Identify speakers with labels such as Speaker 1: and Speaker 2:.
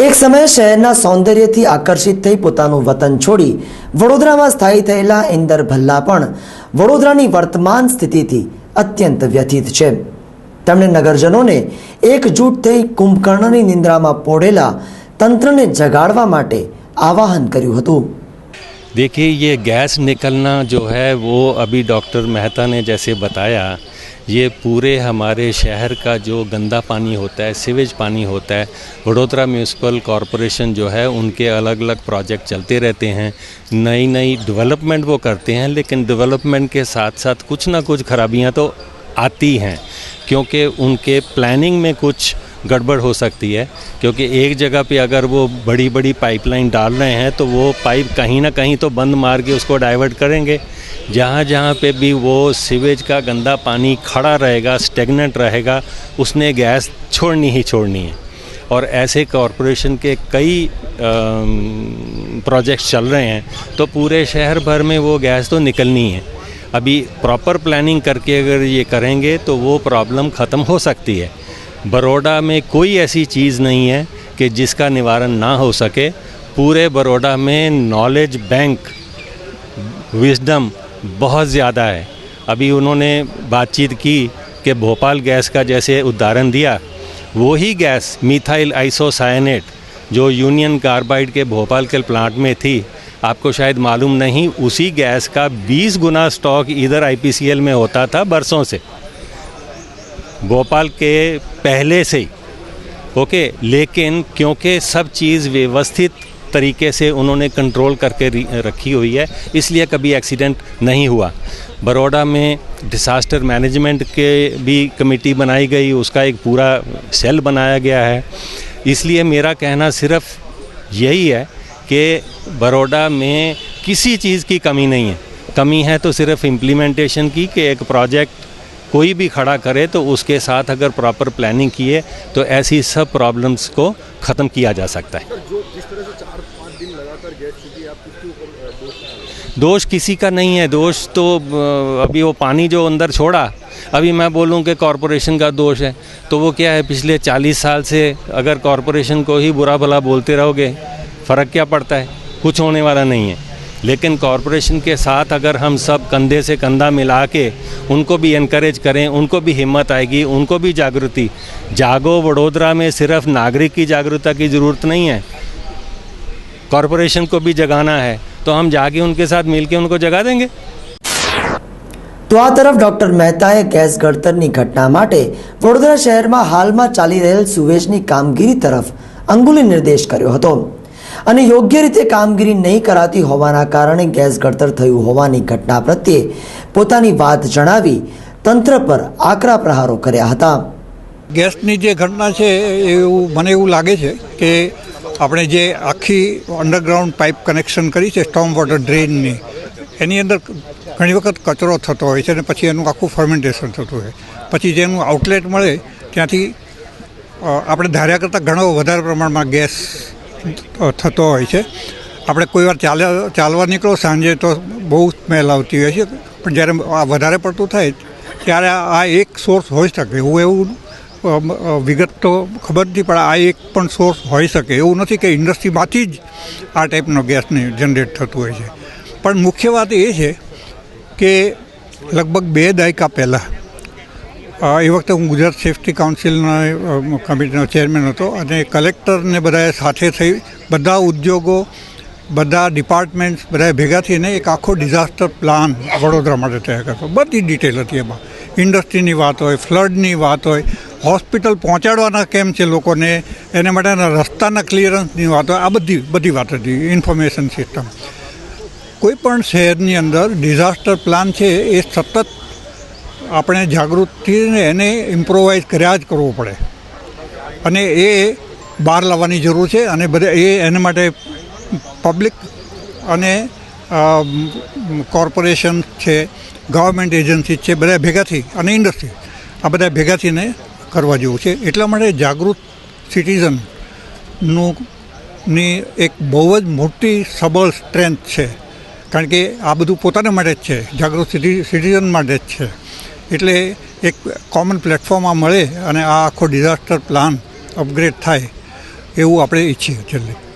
Speaker 1: એક સમયે શહેરના સૌંદર્યથી આકર્ષિત થઈ પોતાનું વતન છોડી વડોદરામાં સ્થાયી થયેલા ઇન્દર ભલ્લા પણ વડોદરાની વર્તમાન સ્થિતિથી અત્યંત વ્યથિત છે। તેમણે નગરજનોને એકજૂટ થઈ કુંભકર્ણની નિંદ્રામાં પોઢેલા તંત્રને જગાડવા માટે આવાહન કર્યું હતું।
Speaker 2: देखिए, ये गैस निकलना जो है वो अभी डॉक्टर मेहता ने जैसे बताया, ये पूरे हमारे शहर का जो गंदा पानी होता है, सीवेज पानी होता है, वडोदरा म्यूनसिपल कॉरपोरेशन जो है उनके अलग अलग प्रोजेक्ट चलते रहते हैं, नई नई डेवलपमेंट वो करते हैं, लेकिन डेवलपमेंट के साथ साथ कुछ ना कुछ खराबियां तो आती हैं, क्योंकि उनके प्लानिंग में कुछ गड़बड़ हो सकती है। क्योंकि एक जगह पे अगर वो बड़ी बड़ी पाइपलाइन डाल रहे हैं तो वो पाइप कहीं ना कहीं तो बंद मार के उसको डाइवर्ट करेंगे। जहाँ जहाँ पे भी वो सीवेज का गंदा पानी खड़ा रहेगा, स्टेगनेंट रहेगा, उसने गैस छोड़नी ही छोड़नी है। और ऐसे कॉरपोरेशन के कई प्रोजेक्ट्स चल रहे हैं, तो पूरे शहर भर में वो गैस तो निकलनी है। अभी प्रॉपर प्लानिंग करके अगर ये करेंगे तो वो प्रॉब्लम ख़त्म हो सकती है। बड़ौदा में कोई ऐसी चीज़ नहीं है कि जिसका निवारण ना हो सके। पूरे बड़ौदा में नॉलेज बैंक, विजडम बहुत ज़्यादा है। अभी उन्होंने बातचीत की कि भोपाल गैस का जैसे उदाहरण दिया, वो ही गैस मिथाइल आइसोसायनेट जो यूनियन कार्बाइड के भोपाल के प्लांट में थी, आपको शायद मालूम नहीं, उसी गैस का 20 गुना स्टॉक इधर IPCL में होता था बरसों से, भोपाल के पहले से ही। ओके, लेकिन क्योंकि सब चीज़ व्यवस्थित तरीके से उन्होंने कंट्रोल करके रखी हुई है, इसलिए कभी एक्सीडेंट नहीं हुआ। बड़ौदा में डिसास्टर मैनेजमेंट के भी कमेटी बनाई गई, उसका एक पूरा सेल बनाया गया है। इसलिए मेरा कहना सिर्फ यही है कि बड़ौदा में किसी चीज़ की कमी नहीं है। कमी है तो सिर्फ इम्प्लीमेंटेशन की, कि एक प्रोजेक्ट कोई भी खड़ा करे तो उसके साथ अगर प्रॉपर प्लानिंग किए तो ऐसी सब प्रॉब्लम्स को ख़त्म किया जा सकता है।
Speaker 3: जिस तरह से 4-5 दिन लगातार गैस छूटी, आप किसके ऊपर
Speaker 2: दोष किसी का नहीं है। दोष तो अभी वो पानी जो अंदर छोड़ा, अभी मैं बोलूँ कि कॉरपोरेशन का दोष है, तो वो क्या है, पिछले 40 साल से अगर कॉरपोरेशन को ही बुरा भला बोलते रहोगे, फ़र्क क्या पड़ता है? कुछ होने वाला नहीं है। लेकिन कॉरपोरेशन के साथ अगर हम सब कंधे से कंधा मिला के उनको भी इनकरेज करें, उनको भी हिम्मत आएगी, उनको भी जागृति। जागो वडोदरा में सिर्फ नागरिक की जागरूकता की ज़रूरत नहीं है, कॉरपोरेशन को भी जगाना है, तो हम जाके उनके साथ मिलके उनको जगा देंगे।
Speaker 1: तो आ तरफ डॉक्टर मेहताए गैस गळतરની ઘટના માટે વડોદરા શહેરમાં હાલમાં ચાલી રહેલ સુવેજની કામગીરી તરફ અંગુલી નિર્દેશ કર્યો હતો અને યોગ્ય રીતે કામગીરી નહીં કરાતી હોવાના કારણે ગેસ ગળતર થયું હોવાની ઘટના પ્રત્યે પોતાની વાત જણાવી તંત્ર પર આકરા પ્રહારો કર્યા હતા।
Speaker 4: ગેસની જે ઘટના છે એવું મને એવું લાગે છે કે આપણે જે આખી અંડરગ્રાઉન્ડ પાઇપ કનેક્શન કરી છે સ્ટોર્મ વોટર ડ્રેનની, એની અંદર ઘણી વખત કચરો થતો હોય છે અને પછી એનું આખું ફર્મેન્ટેશન થતું હોય, પછી જેનું આઉટલેટ મળે ત્યાંથી આપણે ધાર્યા કરતાં ઘણો વધારે પ્રમાણમાં ગેસ થતો હોય છે। આપણે કોઈ વાર ચાલવા નીકળો સાંજે તો બહુ સ્મેલ આવતી હોય છે, પણ જ્યારે આ વધારે પડતું થાય ત્યારે આ એક સોર્સ હોઈ શકે, એવું વિગત તો ખબર નથી, પણ આ એક પણ સોર્સ હોઈ શકે। એવું નથી કે ઇન્ડસ્ટ્રીમાંથી જ આ ટાઈપનો ગેસને જનરેટ થતું હોય છે। પણ મુખ્ય વાત એ છે કે લગભગ 2 દાયકા પહેલાં, એ વખતે હું ગુજરાત સેફ્ટી કાઉન્સિલના કમિટીનો ચેરમેન હતો અને કલેક્ટરને બધાએ સાથે થઈ બધા ઉદ્યોગો, બધા ડિપાર્ટમેન્ટ્સ બધાએ ભેગા થઈને એક આખો ડિઝાસ્ટર પ્લાન વડોદરા માટે તૈયાર કરતો। બધી ડિટેલ હતી એમાં, ઇન્ડસ્ટ્રીની વાત હોય, ફ્લડની વાત હોય, હોસ્પિટલ પહોંચાડવાના કેમ છે લોકોને, એને માટેના રસ્તાના ક્લિયરન્સની વાત હોય, આ બધી વાત હતી, ઇન્ફોર્મેશન સિસ્ટમ। કોઈ પણ શહેરની અંદર ડિઝાસ્ટર પ્લાન છે એ સતત આપણે જાગૃતિને એને ઇમ્પ્રોવાઇઝ કર્યા જ કરવો પડે અને એ બહાર લાવવાની જરૂર છે। અને બધા એના માટે પબ્લિક અને કોર્પોરેશન છે, ગવર્મેન્ટ એજન્સી છે, બધા ભેગાથી, અને ઇન્ડસ્ટ્રી, આ બધા ભેગાથીને કરવા જેવું છે। એટલા માટે જાગૃત સિટીઝનની એક બહુ જ મોટી સબળ સ્ટ્રેન્થ છે, કારણ કે આ બધું પોતાના માટે જ છે, જાગૃત સિટીઝન માટે જ છે। એટલે એક કોમન પ્લેટફોર્મમાં મળે અને આ આખો ડિઝાસ્ટર પ્લાન અપગ્રેડ થાય એવું આપણે ઈચ્છીએ છેલ્લે.